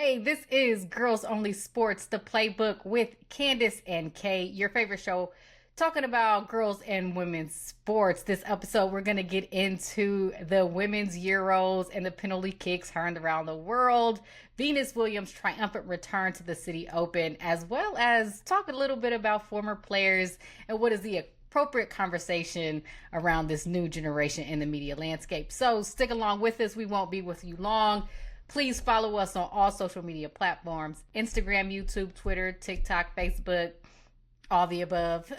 Hey, this is Girls Only Sports, the Playbook with Candace and Kay, your favorite show talking about girls and women's sports. This episode, we're going to get into the women's Euros and the penalty kicks heard around the world, Venus Williams' triumphant return to the City Open, as well as talk a little bit about former players and what is the appropriate conversation around this new generation in the media landscape. So stick along with us. We won't be with you long. Please follow us on all social media platforms: Instagram, YouTube, Twitter, TikTok, Facebook, all the above.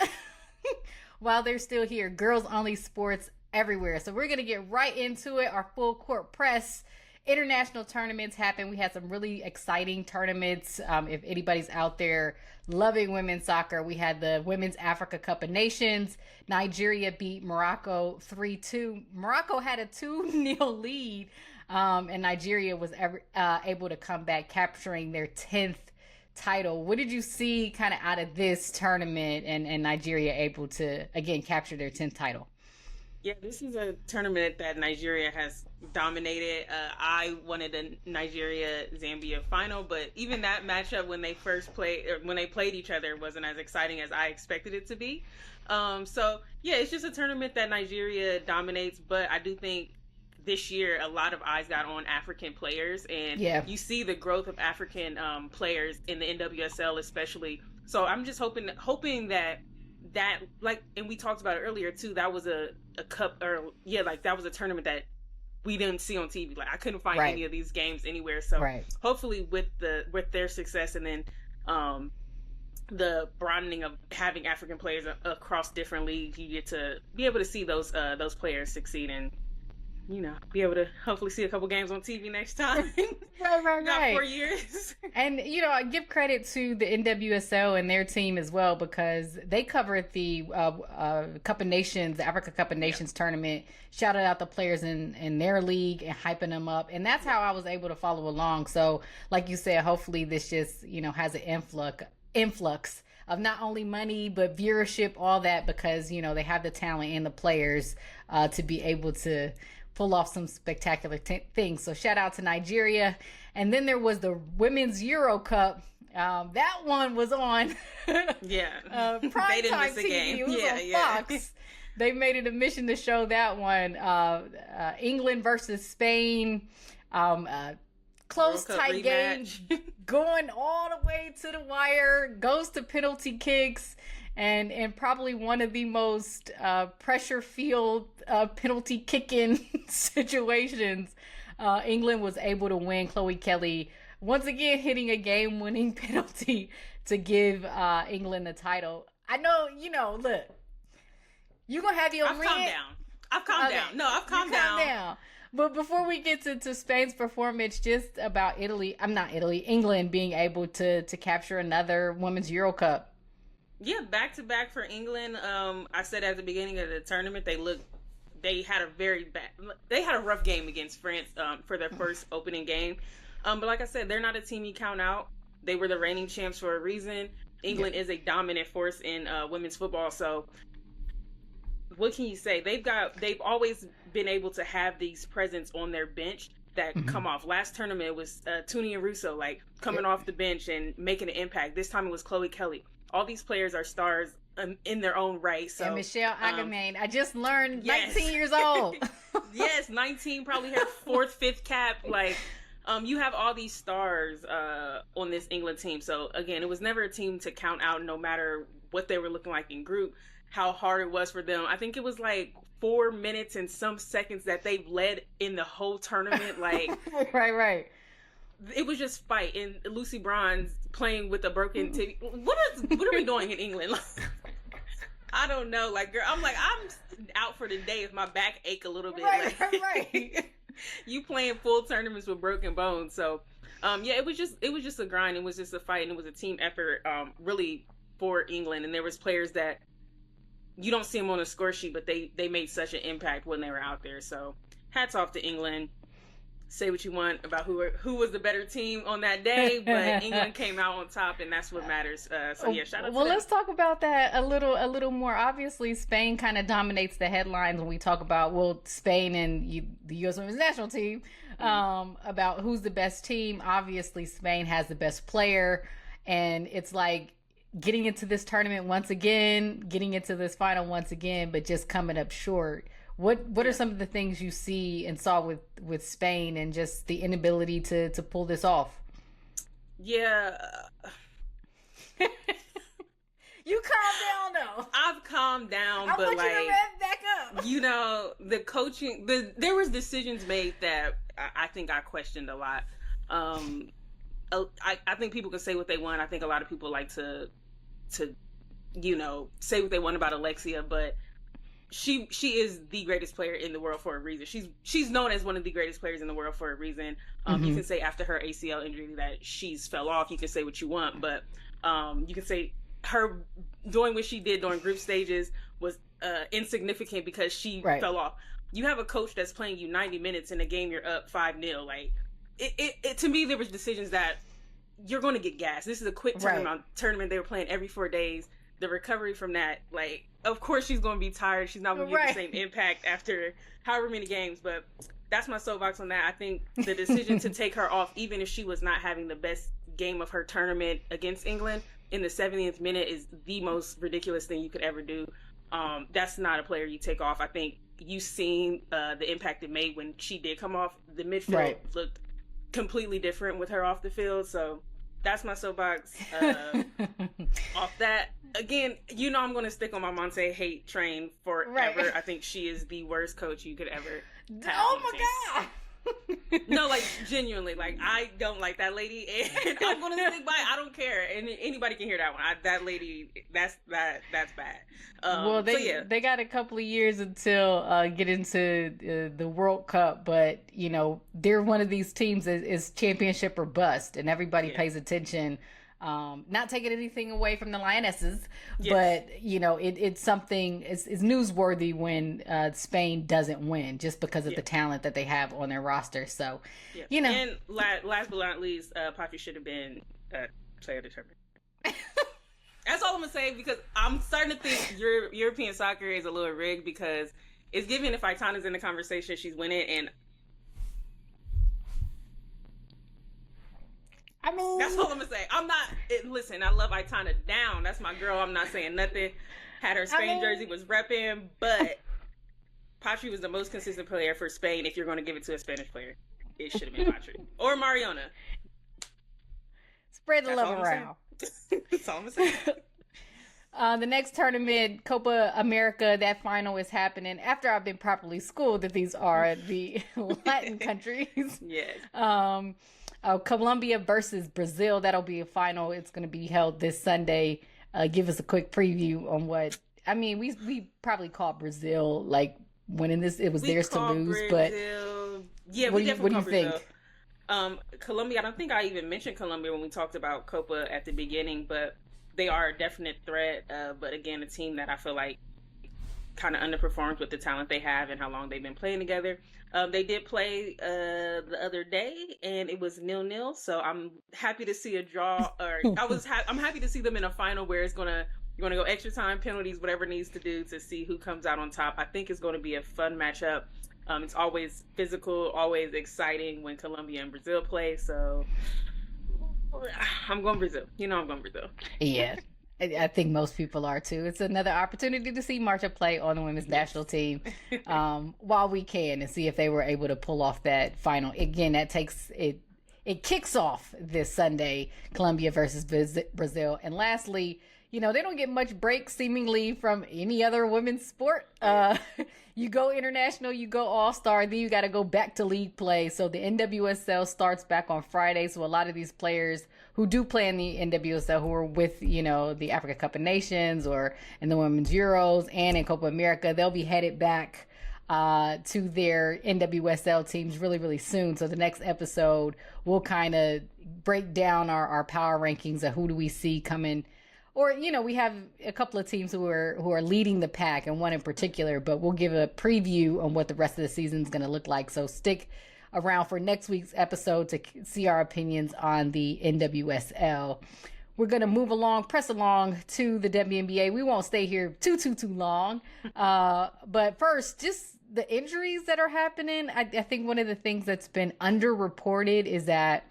While they're still here, Girls Only Sports everywhere. So we're going to get right into it. Our full court press. International tournaments happen. We had some really exciting tournaments. If anybody's out there loving women's soccer, we had the Women's Africa Cup of Nations. Nigeria beat Morocco 3-2. Morocco had a 2-0 lead, and Nigeria was able to come back, capturing their 10th title. What did you see kind of out of this tournament and Nigeria able to, again, capture their 10th title? Yeah, this is a tournament that Nigeria has dominated. I wanted a Nigeria-Zambia final, but even that matchup when they played each other wasn't as exciting as I expected it to be. So yeah, it's just a tournament that Nigeria dominates, but I do think this year a lot of eyes got on African players, and you see the growth of African players in the NWSL especially. So I'm just hoping that like, and we talked about it earlier too, that was a cup, or that was a tournament that we didn't see on TV. Like, I couldn't find any of these games anywhere. So hopefully with their success, and then the broadening of having African players across different leagues, you get to be able to see those players succeed and be able to hopefully see a couple games on TV next time. Right. Not 4 years. And, I give credit to the NWSL and their team as well, because they covered the Cup of Nations, the Africa Cup of Nations tournament, shouted out the players in their league and hyping them up. And that's how I was able to follow along. So, like you said, hopefully this just, has an influx of not only money, but viewership, all that, because, they have the talent and the players to be able to pull off some spectacular things. So shout out to Nigeria. And then there was the Women's Euro Cup. That one was on prime time TV. It was on Fox. They made it a mission to show that one. England versus Spain. Close, tight game, going all the way to the wire, goes to penalty kicks, and probably one of the most pressure-filled penalty kicking situations. England was able to win. Chole Kelly once again hitting a game-winning penalty to give England the title. I know, look, you're going to have your I've calmed down. No, I've calmed down. But before we get to Spain's performance, just about England being able to capture another Women's Euro Cup. Yeah, back to back for England. I said at the beginning of the tournament, they had a rough game against France for their first opening game. But like I said, they're not a team you count out. They were the reigning champs for a reason. England is a dominant force in women's football. So what can you say? They've always been able to have these presence on their bench that come off. Last tournament it was Tuni and Russo coming off the bench and making an impact. This time it was Chole Kelly. All these players are stars in their own right. So and Michelle Agamane, I just learned, 19 years old. Yes, 19, probably her fourth, fifth cap. You have all these stars on this England team. So again, it was never a team to count out, no matter what they were looking like in group, how hard it was for them. I think it was 4 minutes and some seconds that they've led in the whole tournament. Right. It was just fight, and Lucy Bronze playing with a broken TV. What are we doing in England? I don't know. Girl, I'm out for the day if my back ache a little bit. Right. You playing full tournaments with broken bones. So, it was just a grind. It was just a fight, and it was a team effort, really, for England. And there was players that you don't see them on the score sheet, but they made such an impact when they were out there. So, hats off to England. say what you want about who was the better team on that day, but England came out on top, and that's what matters. So yeah, shout out to well, them. let's talk about that a little more. Obviously, Spain kind of dominates the headlines when we talk about Spain and the U.S. Women's National Team. About who's the best team. Obviously, Spain has the best player, and it's like getting into this tournament once again, getting into this final once again, but just coming up short. What are some of the things you see and saw with Spain and just the inability to pull this off? Yeah. You calm down though. I've calmed down, I but want like you to rev back up. you know, the coaching, there was decisions made that I think I questioned a lot. I think people can say what they want. I think a lot of people like to say what they want about Alexia, but she is the greatest player in the world for a reason. She's known as one of the greatest players in the world for a reason. You can say after her ACL injury that she's fell off. You can say what you want, but you can say her doing what she did during group stages was insignificant because she fell off. You have a coach that's playing you 90 minutes in a game you're up 5-0. Like it to me, there was decisions that you're going to get gassed. This is a quick tournament. They were playing every 4 days. The recovery from that, like, of course she's going to be tired. She's not going to get the same impact after however many games, but that's my soapbox on that. I think the decision to take her off, even if she was not having the best game of her tournament against England, in the 70th minute is the most ridiculous thing you could ever do. That's not a player you take off. I think you've seen the impact it made when she did come off. The midfield looked completely different with her off the field, so that's my soapbox. Off that, again, I'm going to stick on my Monse hate train forever. I think she is the worst coach you could ever have. Oh my God. No, like, genuinely, like, I don't like that lady, and I'm going to stick by it. I don't care, and anybody can hear that one. That lady, that's bad. Well, they got a couple of years until get into the World Cup, but they're one of these teams that is championship or bust, and everybody pays attention. Not taking anything away from the Lionesses, but it's something. It's newsworthy when Spain doesn't win just because of the talent that they have on their roster. So, And last but not least, Papi should have been player of the tournament. That's all I'm gonna say, because I'm starting to think European soccer is a little rigged, because it's given if Aitana's in the conversation, she's winning, and I mean, that's all I'm gonna say. Listen, I love Aitana down. That's my girl. I'm not saying nothing. Had her Spain jersey, was repping, but Patri was the most consistent player for Spain. If you're going to give it to a Spanish player, it should have been Patri or Mariona. Spread the love around. That's all I'm saying. The next tournament, Copa America, that final is happening after I've been properly schooled that these are the Latin countries. Yes. Colombia versus Brazil. That'll be a final. It's going to be held this Sunday. Give us a quick preview on what. I mean, we probably called Brazil like winning this. It was theirs to lose, Brazil. But yeah, what do you think? Colombia. I don't think I even mentioned Colombia when we talked about Copa at the beginning, but they are a definite threat. But again, a team that I feel like kind of underperformed with the talent they have and how long they've been playing together. They did play the other day, and it was 0-0. So I'm happy to see a draw. Or I'm happy to see them in a final where you're gonna go extra time, penalties, whatever it needs to do to see who comes out on top. I think it's going to be a fun matchup. It's always physical, always exciting when Colombia and Brazil play. So I'm going Brazil. I'm going Brazil. Yeah. I think most people are too. It's another opportunity to see Marta play on the women's national team while we can, and see if they were able to pull off that final. Again, that takes it. It kicks off this Sunday, Colombia versus Brazil. And lastly, they don't get much break seemingly from any other women's sport. You go international, you go all-star, then you got to go back to league play. So the NWSL starts back on Friday. So a lot of these players who do play in the NWSL, who are with, the Africa Cup of Nations or in the Women's Euros and in Copa America, they'll be headed back to their NWSL teams really, really soon. So the next episode, we'll kind of break down our power rankings of who do we see coming. Or, we have a couple of teams who are leading the pack, and one in particular, but we'll give a preview on what the rest of the season is going to look like. So stick around for next week's episode to see our opinions on the NWSL. We're going to move along, press along to the WNBA. We won't stay here too long. But first, just the injuries that are happening. I think one of the things that's been underreported is that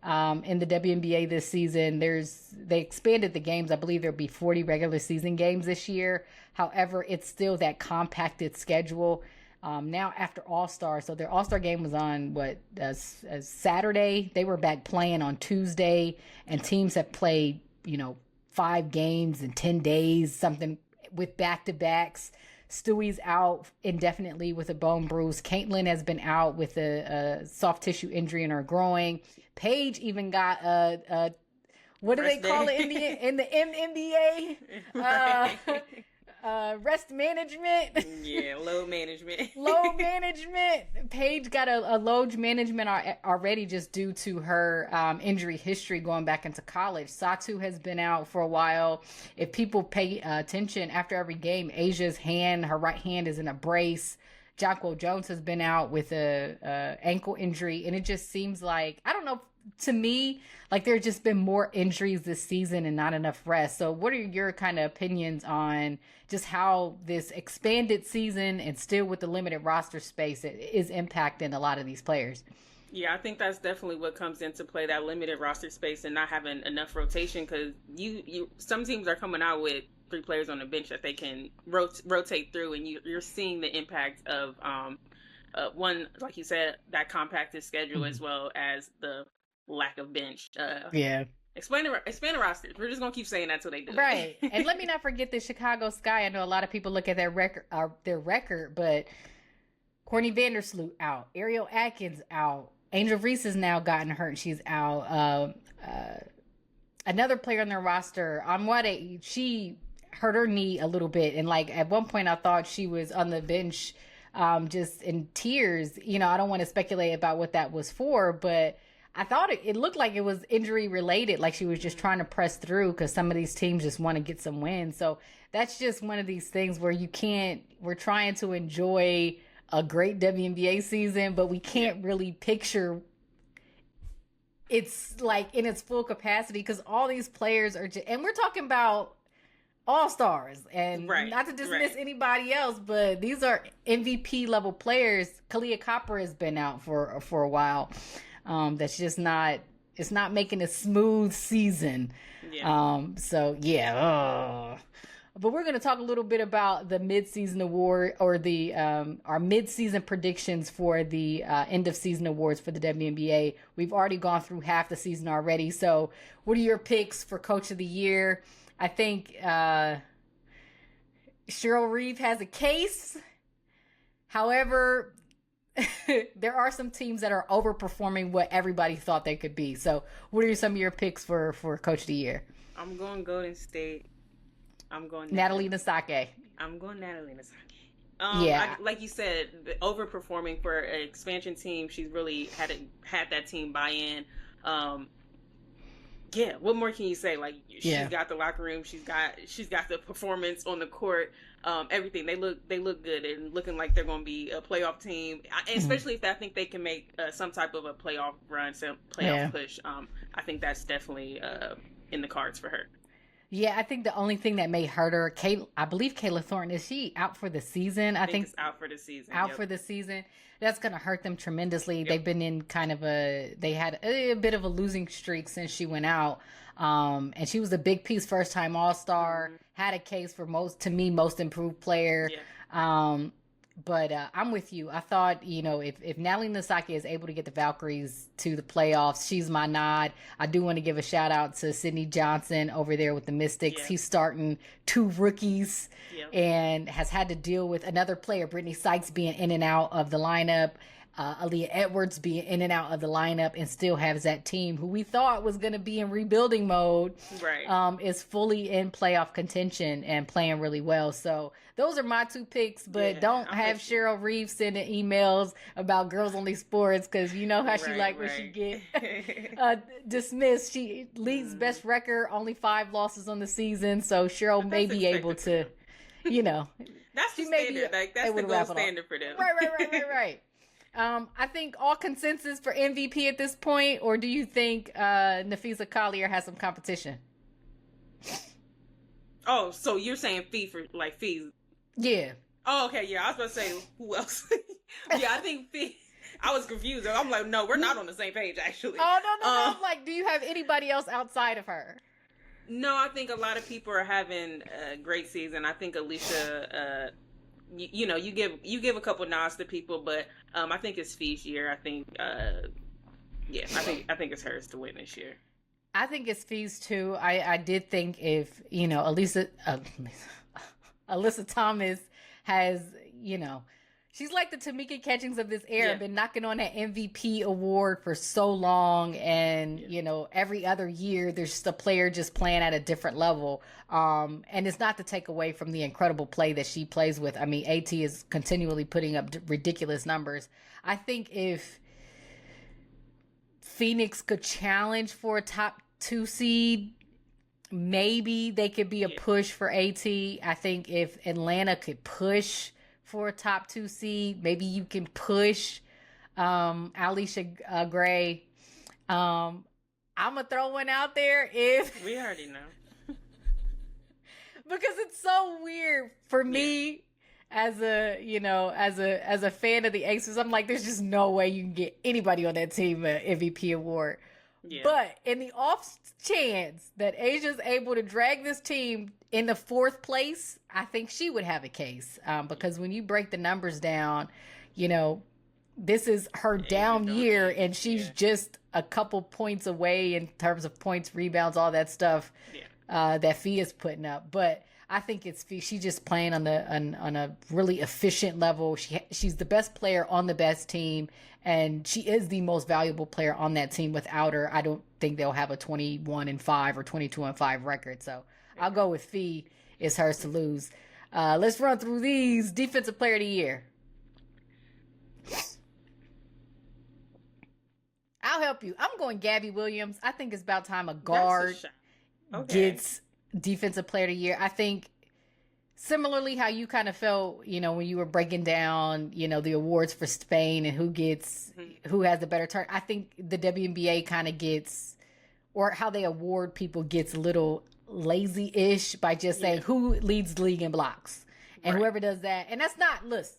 in the WNBA this season, they expanded the games. I believe there'll be 40 regular season games this year. However, it's still that compacted schedule. Now after All-Star, so their All-Star game was on as Saturday. They were back playing on Tuesday, and teams have played 5 games in 10 days, something with back-to-backs. Stewie's out indefinitely with a bone bruise. Caitlin has been out with a soft tissue injury in her groin. Paige even got a what do they call it in the NBA? Right. Rest management. Yeah, load management. Load management. Paige got a load management already just due to her injury history going back into college. Satu has been out for a while. If people pay attention after every game, Asia's her right hand is in a brace. Jonquil Jones has been out with a ankle injury, and it just seems like, I don't know, to me, like there's just been more injuries this season and not enough rest. So what are your kind of opinions on just how this expanded season and still with the limited roster space is impacting a lot of these players? Yeah, I think that's definitely what comes into play, that limited roster space and not having enough rotation, because some teams are coming out with 3 players on the bench that they can rotate through, and you're seeing the impact of one, like you said, that compacted schedule, as well as the lack of bench. Expand the rosters. We're just gonna keep saying that till they do it. Right. And let me not forget the Chicago Sky. I know a lot of people look at their record, but Courtney Vandersloot out, Ariel Atkins out, Angel Reese has now gotten hurt. She's out. Another player on their roster, Amwade, she hurt her knee a little bit, and like at one point I thought she was on the bench just in tears. I don't want to speculate about what that was for, but I thought it looked like it was injury related, like she was just trying to press through because some of these teams just want to get some wins. So that's just one of these things where we're trying to enjoy a great WNBA season, but we can't really picture it's like in its full capacity because all these players are and we're talking about all-stars, and not to dismiss anybody else, but these are MVP level players. Kalia Copper has been out for a while. That's just not making a smooth season. But we're going to talk a little bit about the mid-season award, or the our mid-season predictions for the end of season awards for the WNBA. We've already gone through half the season already. So what are your picks for Coach of the Year? I think Cheryl Reeve has a case. However, there are some teams that are overperforming what everybody thought they could be. So what are some of your picks for Coach of the Year? I'm going Golden State. I'm going Natalie Nasake. I'm going Natalie Nasake. Like you said, overperforming for an expansion team. She's really had that team buy in. What more can you say? Like she's got the locker room. She's got the performance on the court. Everything. They look good and looking like they're going to be a playoff team. Especially if I think they can make some type of a playoff run, some playoff push. I think that's definitely in the cards for her. Yeah, I think the only thing that may hurt her, I believe Kayla Thornton, is she out for the season? I think it's out for the season. For the season. That's going to hurt them tremendously. They've been in they had a bit of a losing streak since she went out. And she was a big piece, first time All-Star, had a case for most improved player. But I'm with you. I thought, if Natalie Nasake is able to get the Valkyries to the playoffs, she's my nod. I do want to give a shout out to Sydney Johnson over there with the Mystics. He's starting 2 rookies and has had to deal with another player, Brittany Sykes, being in and out of the lineup. Aaliyah Edwards being in and out of the lineup, and still has that team who we thought was going to be in rebuilding mode, is fully in playoff contention and playing really well. So those are my 2 picks, but don't have Cheryl Reeve sending emails about girls only sports, because you know how she when she get dismissed. She leads best record, only 5 losses on the season, so Cheryl may be able to, that's the standard. Like that's the gold standard for them. Right. I think all consensus for MVP at this point, or do you think Nafisa Collier has some competition? Oh, so you're saying fee for like fees? Yeah. Oh, okay, yeah. I was about to say who else? Yeah, I think fee. I was confused. I'm like, no, we're not on the same page, actually. Oh no. I'm like, do you have anybody else outside of her? No, I think a lot of people are having a great season. I think Alicia, you give a couple nods to people, but I think it's Fee's year. I think, yeah, I think it's hers to win this year. I think it's Fees too. I did think if Alyssa Thomas has she's like the Tamika Catchings of this era, been knocking on that MVP award for so long, and every other year there's just a player just playing at a different level. And it's not to take away from the incredible play that she plays with. I mean, AT is continually putting up ridiculous numbers. I think if Phoenix could challenge for a top 2 seed, maybe they could be a push for AT. I think if Atlanta could push for a top 2 seed, maybe you can push Alicia Gray. I'm gonna throw one out there if we already know because it's so weird for me as a fan of the Aces. I'm like, there's just no way you can get anybody on that team an MVP award. Yeah. But in the off chance that Asia's able to drag this team in the 4th place, I think she would have a case. Because when you break the numbers down, this is her down year, and she's just a couple points away in terms of points, rebounds, all that stuff that Fee is putting up. But I think it's Fee. She's just playing on a really efficient level. She's the best player on the best team, and she is the most valuable player on that team. Without her, I don't think they'll have a 21-5 or 22-5 record. So I'll go with Fee. It's hers to lose. Let's run through these. Defensive Player of the Year. I'll help you. I'm going Gabby Williams. I think it's about time a guard gets Defensive Player of the Year. I think similarly how you kind of felt, when you were breaking down, the awards for Spain and who has the better turn. I think the WNBA kind of gets, or how they award people gets a little lazy-ish by just saying who leads the league in blocks. And whoever does that, and that's not, listen,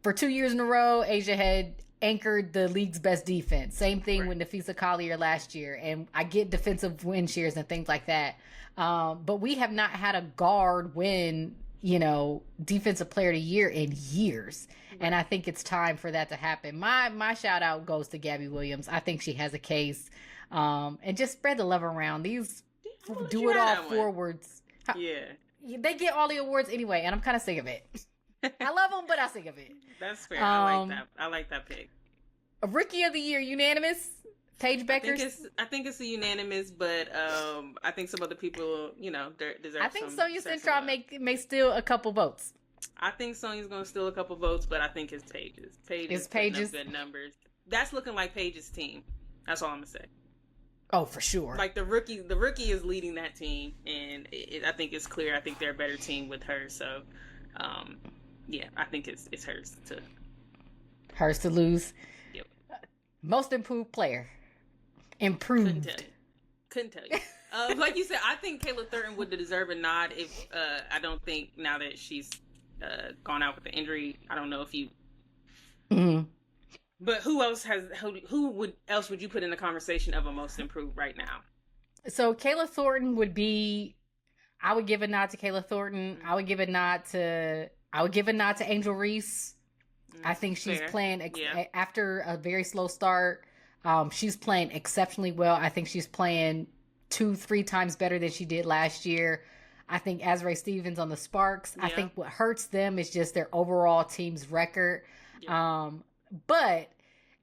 for 2 years in a row, Asia had anchored the league's best defense. Same thing with Nafisa Collier last year. And I get defensive win shares and things like that. But we have not had a guard win, Defensive Player of the Year in years. And I think it's time for that to happen. My shout out goes to Gabby Williams. I think she has a case. And just spread the love around. These do it all forwards. They get all the awards anyway, and I'm kind of sick of it. I love them, but I'm sick of it. That's fair. I like that. I like that pick. A Rookie of the Year, unanimous? Paige Beckers? I think it's a unanimous, but I think some other people, deserve. I think Sonia Central may steal a couple votes. I think Sonia's going to steal a couple votes, but I think it's Paige's. Paige's good numbers. That's looking like Paige's team. That's all I'm gonna say. Oh, for sure. Like the rookie is leading that team, and I think it's clear. I think they're a better team with her. So, I think it's hers to lose. Yep. Most improved player. Improved. Couldn't tell you. Like you said, I think Kayla Thornton would deserve a nod. If I don't think now that she's gone out with the injury, I don't know if you. Mm-hmm. But who else would you put in the conversation of a most improved right now? So Kayla Thornton would be. I would give a nod to Kayla Thornton. I would give a nod to Angel Reese. I think she's playing after a very slow start. She's playing exceptionally well. I think she's playing 2-3 times better than she did last year. I think Azrae Stevens on the Sparks. Yeah. I think what hurts them is just their overall team's record. Yeah.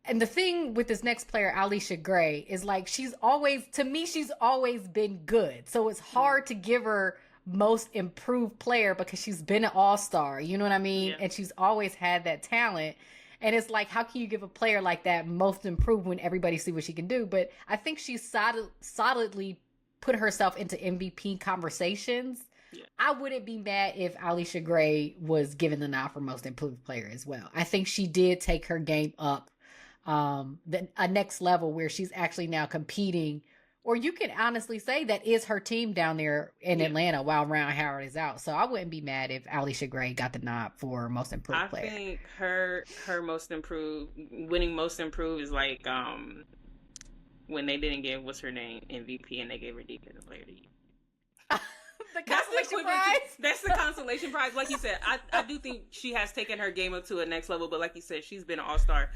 And the thing with this next player, Alicia Gray, is like she's always been good. So it's hard to give her most improved player because she's been an all-star. You know what I mean? Yeah. And she's always had that talent. And it's like, how can you give a player like that most improved when everybody see what she can do? But I think she's solidly put herself into MVP conversations. Yeah. I wouldn't be mad if Alicia Gray was given the nod for most improved player as well. I think she did take her game up a next level where she's actually now competing, or you can honestly say that is her team down there in Atlanta while Ron Howard is out. So I wouldn't be mad if Alicia Gray got the nod for most improved player. I think her most improved, winning most improved is like when they didn't give what's her name MVP and they gave her defensive player of the year. The consolation prize. That's the consolation prize. Like you said, I do think she has taken her game up to a next level. But like you said, she's been an all-star.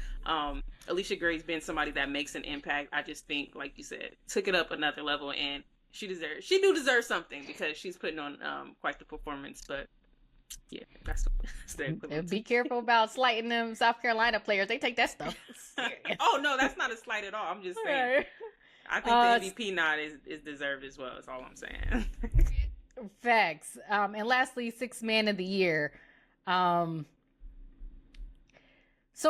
Alicia Gray's been somebody that makes an impact. I just think, like you said, took it up another level, and she do deserve something because she's putting on quite the performance. But yeah, that's the equivalent. Be careful about slighting them South Carolina players. They take that stuff serious. Oh no, that's not a slight at all. I'm just saying. I think the MVP nod is deserved as well. That's all I'm saying. Facts. And lastly, sixth man of the year. So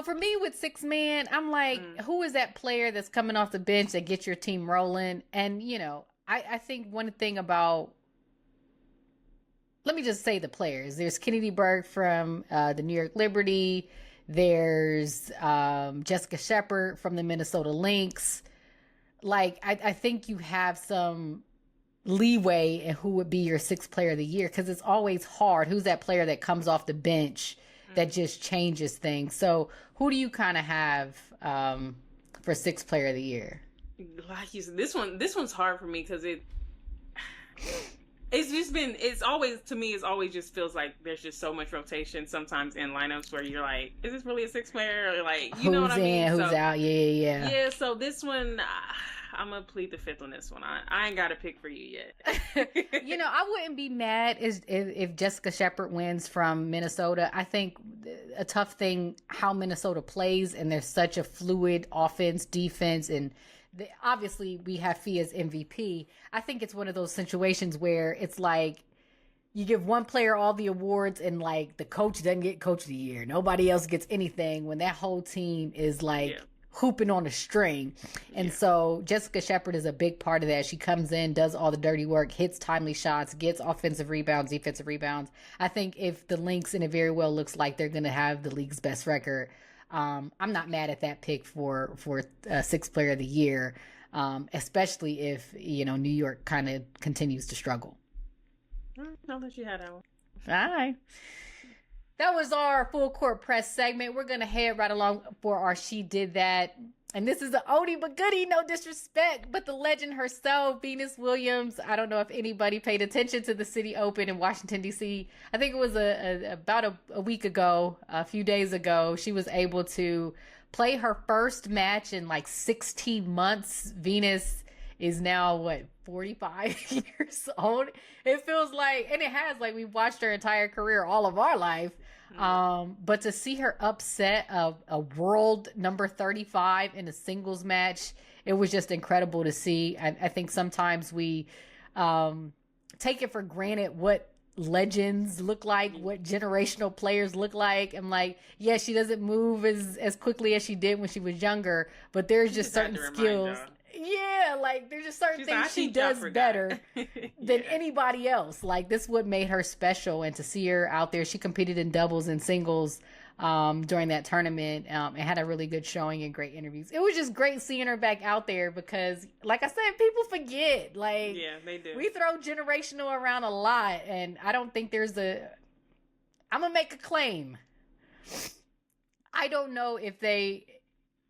for me with sixth man, I'm like, who is that player that's coming off the bench that gets your team rolling? And, you know, I think one thing about, let me just say the players. There's Kennedy Berg from the New York Liberty. There's Jessica Shepard from the Minnesota Lynx. Like, I think you have some leeway in who would be your sixth player of the year, because it's always hard. Who's that player that comes off the bench that just changes things? So who do you kind of have for sixth player of the year? Like you said, this one's hard for me because it's always just feels like there's just so much rotation sometimes in lineups where you're like, is this really a sixth player? Or like, you know what I mean? Who's out? Yeah. Yeah, so this one, I'm going to plead the fifth on this one. I ain't got a pick for you yet. You know, I wouldn't be mad if Jessica Shepard wins from Minnesota. I think a tough thing how Minnesota plays, and there's such a fluid offense, defense, and obviously we have Fee as MVP. I think it's one of those situations where it's like you give one player all the awards and like the coach doesn't get coach of the year. Nobody else gets anything when that whole team is like hooping on a string. And so Jessica Shepard is a big part of that. She comes in, does all the dirty work, hits timely shots, gets offensive rebounds, defensive rebounds. I think if the Lynx, and it very well looks like they're going to have the league's best record, I'm not mad at that pick for sixth player of the year, especially if, you know, New York kind of continues to struggle. I'll let you have that one. All right. That was our full court press segment. We're going to head right along for our She Did That. And this is an oldie but goodie, no disrespect, but the legend herself, Venus Williams. I don't know if anybody paid attention to the City Open in Washington, D.C. I think it was about a week ago, a few days ago. She was able to play her first match in like 16 months. Venus is now, 45 years old? It feels like, and it has, like, we've watched her entire career, all of our life. But to see her upset a world number 35 in a singles match, it was just incredible to see. I think sometimes we take it for granted what legends look like, what generational players look like. I'm like, yeah, she doesn't move as quickly as she did when she was younger, but there's just certain skills. Yeah, like there's just certain things she does better than anybody else. Like this what made her special, and to see her out there, she competed in doubles and singles during that tournament and had a really good showing and great interviews. It was just great seeing her back out there because, like I said, people forget. Like, yeah, they do. We throw generational around a lot, and I don't think there's I'm gonna make a claim. I don't know if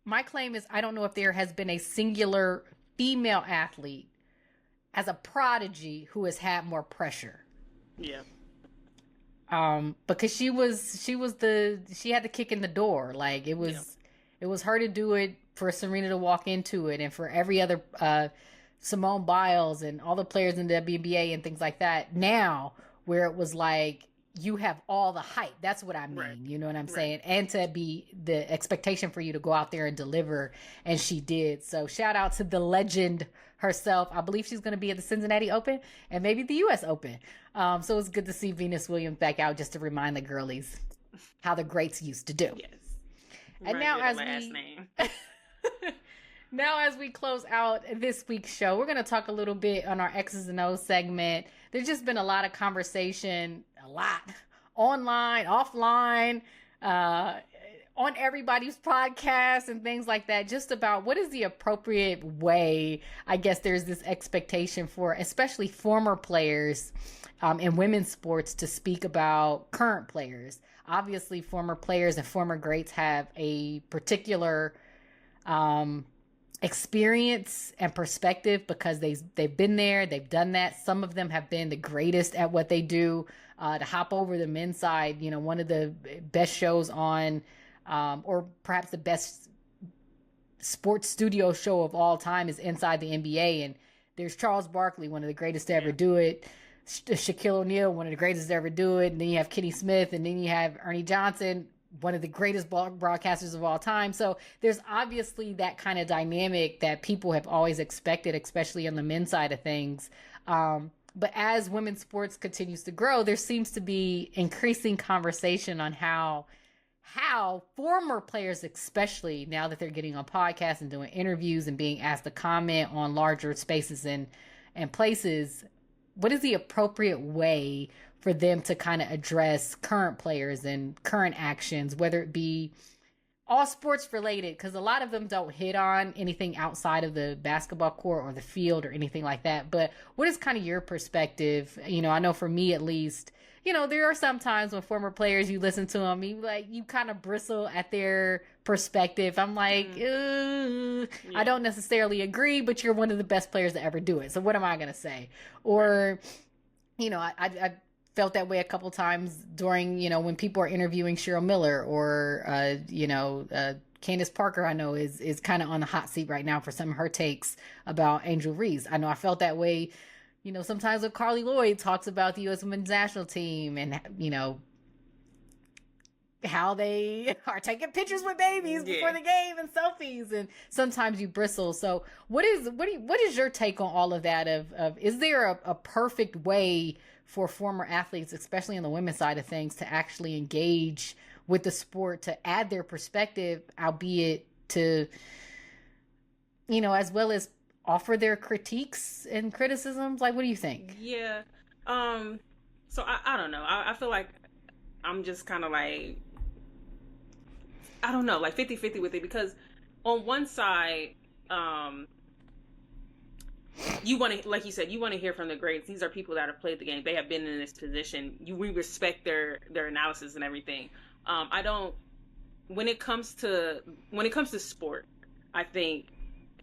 my claim is I don't know if there has been a singular female athlete as a prodigy who has had more pressure. Yeah. Because she had the kick in the door. Like it was her to do it, for Serena to walk into it, and for every other Simone Biles and all the players in the WNBA and things like that. Now, where it was like you have all the hype. That's what I mean. Right. You know what I'm saying? And to be the expectation for you to go out there and deliver. And she did. So shout out to the legend herself. I believe she's going to be at the Cincinnati Open and maybe the US Open. So it's good to see Venus Williams back out, just to remind the girlies how the greats used to do. Yes. And now as we close out this week's show, we're going to talk a little bit on our X's and O's segment. there's just been a lot of conversation, a lot online, offline, on everybody's podcast and things like that, just about what is the appropriate way. I guess there's this expectation for especially former players in women's sports to speak about current players. Obviously, former players and former greats have a particular experience and perspective because they've been there, they've done that. Some of them have been the greatest at what they do. To hop over the men's side, one of the best shows on, or perhaps the best sports studio show of all time is Inside the NBA, and there's Charles Barkley, one of the greatest to ever do it. Shaquille O'Neal, one of the greatest to ever do it. And then you have Kenny Smith, and then you have Ernie Johnson, one of the greatest broadcasters of all time. So there's obviously that kind of dynamic that people have always expected, especially on the men's side of things. But as women's sports continues to grow, there seems to be increasing conversation on how former players, especially now that they're getting on podcasts and doing interviews and being asked to comment on larger spaces and places, what is the appropriate way for them to kind of address current players and current actions, whether it be all sports related, because a lot of them don't hit on anything outside of the basketball court or the field or anything like that. But what is kind of your perspective? I know for me at least, there are some times when former players, you listen to them, you kind of bristle at their perspective. I'm like, I don't necessarily agree, but you're one of the best players to ever do it. So what am I going to say? Or, I felt that way a couple times during, when people are interviewing Cheryl Miller or, Candace Parker, I know is kind of on the hot seat right now for some of her takes about Angel Reese. I know I felt that way, sometimes when Carly Lloyd talks about the U.S. Women's National Team and, how they are taking pictures with babies before the game and selfies, and sometimes you bristle. So what is your take on all of that? Of is there a perfect way for former athletes, especially on the women's side of things, to actually engage with the sport, to add their perspective, albeit to, as well as offer their critiques and criticisms? Like, what do you think? Yeah. So I don't know. I feel like I'm just kind of like, I don't know, like 50-50 with it, because on one side, you want to, like you said, you want to hear from the greats. These are people that have played the game. They have been in this position. We respect their analysis and everything. When it comes to sport, I think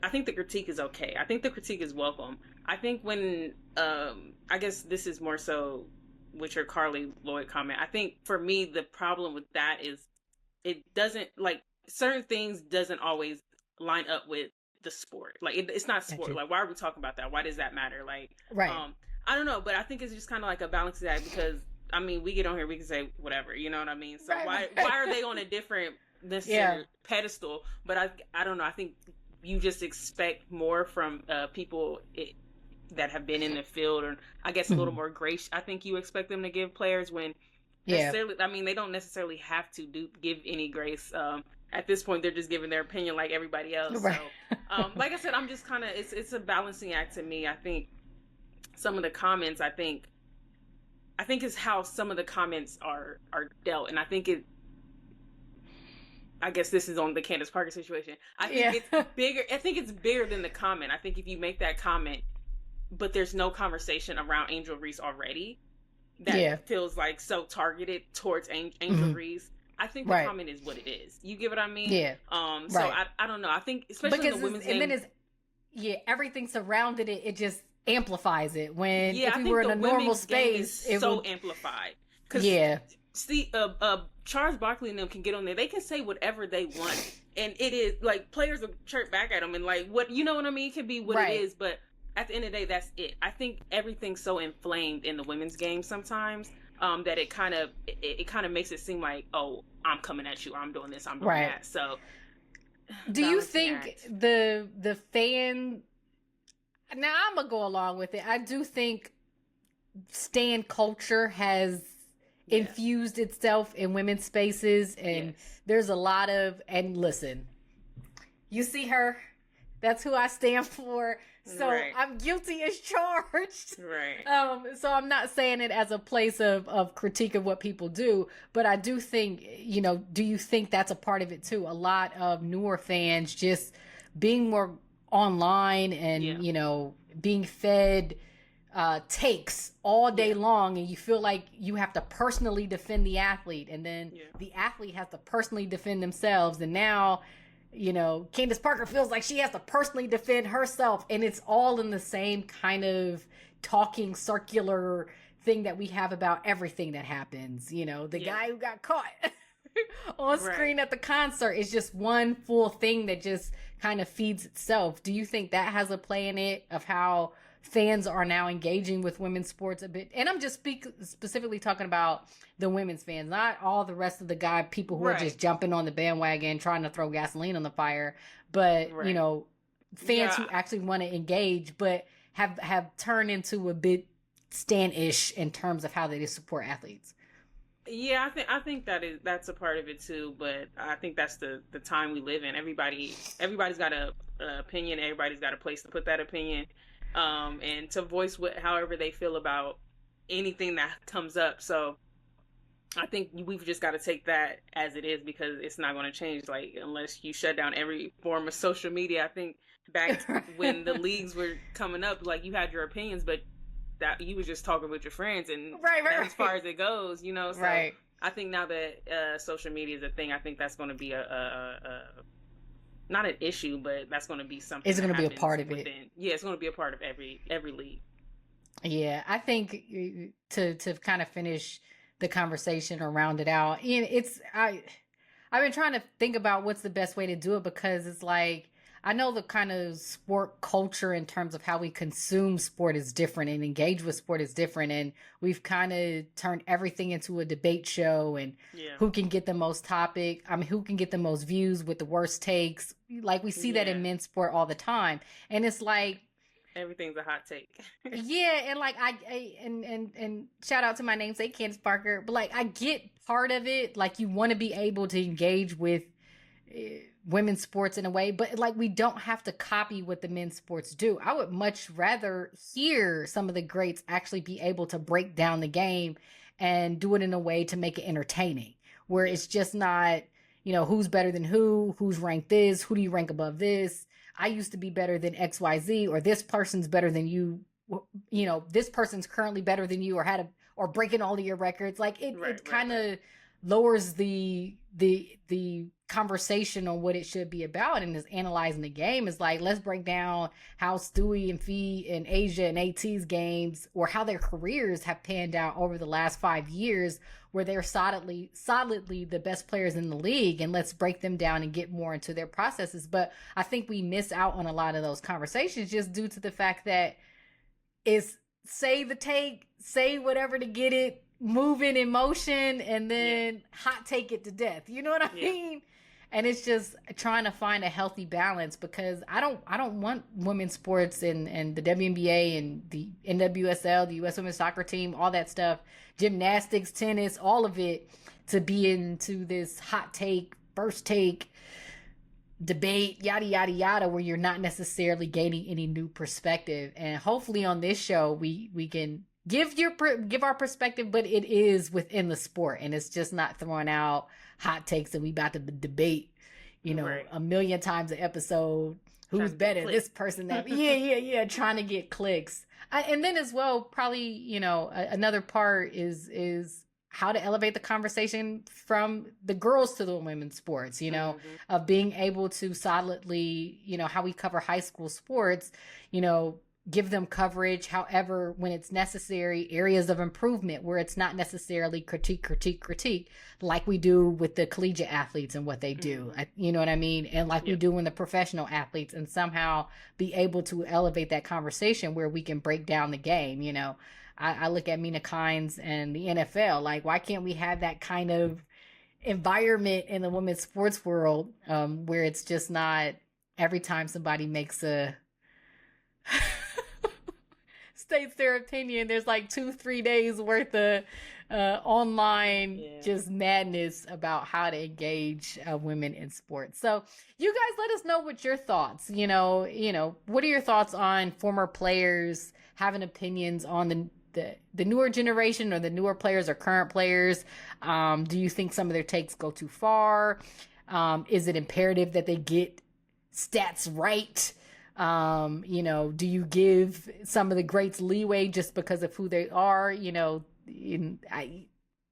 the critique is okay. I think the critique is welcome. I think when, I guess this is more so with your Carly Lloyd comment. I think for me, the problem with that is it doesn't, like, certain things doesn't always line up with the sport. Like, it's not sport. Like, why are we talking about that? Why does that matter? Like, right. I don't know, but I think it's just kind of like a balancing act, because I mean, we get on here, we can say whatever, you know what I mean? So why are they on a different pedestal? But I don't know. I think you just expect more from people that have been in the field, or I guess a little more grace. I think you expect them to give players when necessarily, I mean, they don't necessarily have to give any grace. At this point, they're just giving their opinion like everybody else. Right. So, like I said, I'm just kind of, it's a balancing act to me. I think some of the comments, I think is how some of the comments are dealt. And I think I guess this is on the Candace Parker situation. I think it's bigger. I think it's bigger than the comment. I think if you make that comment, but there's no conversation around Angel Reese already, that feels like so targeted towards Angel Reese. I think the comment is what it is. You get what I mean? Yeah. So I don't know. I think especially in the women's game, and then everything surrounded it. It just amplifies it. When if we were in a normal space, it so would amplified. See, Charles Barkley and them can get on there. They can say whatever they want, and it is like players will chirp back at them and like what, you know what I mean? It can be what it is, but at the end of the day, that's it. I think everything's so inflamed in the women's game sometimes. That it kind of makes it seem like, oh, I'm coming at you, I'm doing this, I'm doing that. So, do you think the fan? Now I'm gonna go along with it. I do think stan culture has infused itself in women's spaces, and there's a lot of. And listen, you see her That's who I stand for. So Right. I'm guilty as charged. Right. So I'm not saying it as a place of critique of what people do, but I do think, do you think that's a part of it too? A lot of newer fans just being more online Yeah. and, being fed takes all day Yeah. long, and you feel like you have to personally defend the athlete, and then Yeah. the athlete has to personally defend themselves, and now Candace Parker feels like she has to personally defend herself, and it's all in the same kind of talking circular thing that we have about everything that happens. The Yeah. guy who got caught on screen Right. at the concert is just one full thing that just kind of feeds itself. Do you think that has a play in it of how fans are now engaging with women's sports a bit? And I'm just specifically talking about the women's fans, not all the rest of the people who are Right. just jumping on the bandwagon trying to throw gasoline on the fire, but Right. fans Yeah. who actually want to engage but have turned into a bit stan-ish in terms of how they support athletes. Yeah, I think that's a part of it too, but I think that's the time we live in. Everybody's got a opinion, everybody's got a place to put that opinion, and to voice however they feel about anything that comes up. So I think we've just got to take that as it is because it's not going to change. Like unless you shut down every form of social media. I think back when the leagues were coming up, like you had your opinions, but that you was just talking with your friends, and Right, that's as far as it goes. So right. I think now that social media is a thing, I think that's going to be a not an issue, but that's going to be something. It's going to be a part of it. Yeah, it's going to be a part of every league. Yeah, I think to kind of finish the conversation or round it out, I've been trying to think about what's the best way to do it, because it's like I know the kind of sport culture in terms of how we consume sport is different and engage with sport is different, and we've kind of turned everything into a debate show, and who can get the most who can get the most views with the worst takes. Like we see that in men's sport all the time, and it's like everything's a hot take. Yeah, and like and shout out to my namesake Candace Parker, but like I get part of it. Like you want to be able to engage with women's sports in a way, but like we don't have to copy what the men's sports do. I would much rather hear some of the greats actually be able to break down the game and do it in a way to make it entertaining, where it's just not, who's better than who's ranked this, who do you rank above this. I used to be better than XYZ, or this person's better than you. This person's currently better than you, or breaking all of your records. Like it kind of lowers the conversation on what it should be about, and is analyzing the game. Is like, let's break down how Stewie and Fee and Asia and AT's games, or how their careers have panned out over the last 5 years, where they're solidly the best players in the league, and let's break them down and get more into their processes. But I think we miss out on a lot of those conversations just due to the fact that it's say the take, say whatever to get it moving in motion, and then hot take it to death. You know what I mean? And it's just trying to find a healthy balance, because I don't want women's sports and the WNBA and the NWSL, the U.S. Women's Soccer Team, all that stuff, gymnastics, tennis, all of it, to be into this hot take, first take debate, yada yada yada, where you're not necessarily gaining any new perspective. And hopefully on this show we can give our perspective, but it is within the sport, and it's just not throwing out hot takes and we about to debate a million times an episode who's better, this person, that trying to get clicks. And then as well, probably another part is how to elevate the conversation from the girls to the women's sports, of being able to solidly, how we cover high school sports, give them coverage. However, when it's necessary, areas of improvement where it's not necessarily critique, like we do with the collegiate athletes and what they do. You know what I mean? And like we do in the professional athletes, and somehow be able to elevate that conversation where we can break down the game. I look at Mina Kimes and the NFL, like, why can't we have that kind of environment in the women's sports world, where it's just not every time somebody makes states their opinion, there's like 2-3 days worth online Yeah. just madness about how to engage women in sports. So you guys let us know what your thoughts, what are your thoughts on former players having opinions on the newer generation or the newer players or current players? Do you think some of their takes go too far? Is it imperative that they get stats right? Do you give some of the greats leeway just because of who they are?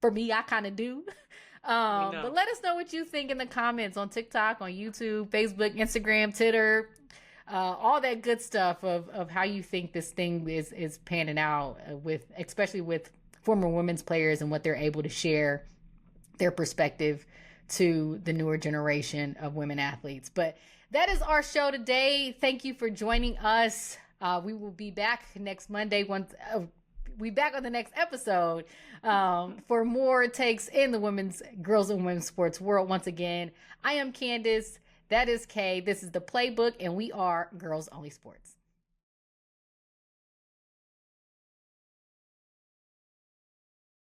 For me, I kind of do. We But know. let us know what you think in the comments on TikTok, on YouTube, Facebook, Instagram, Twitter, all that good stuff of how you think this thing is panning out especially with former women's players and what they're able to share their perspective to the newer generation of women athletes. But that is our show today. Thank you for joining us. We will be back next Monday we back on the next episode for more takes in the girls and women's sports world. Once again, I am Candace. That is Kay. This is the Playbook, and we are Girls Only Sports.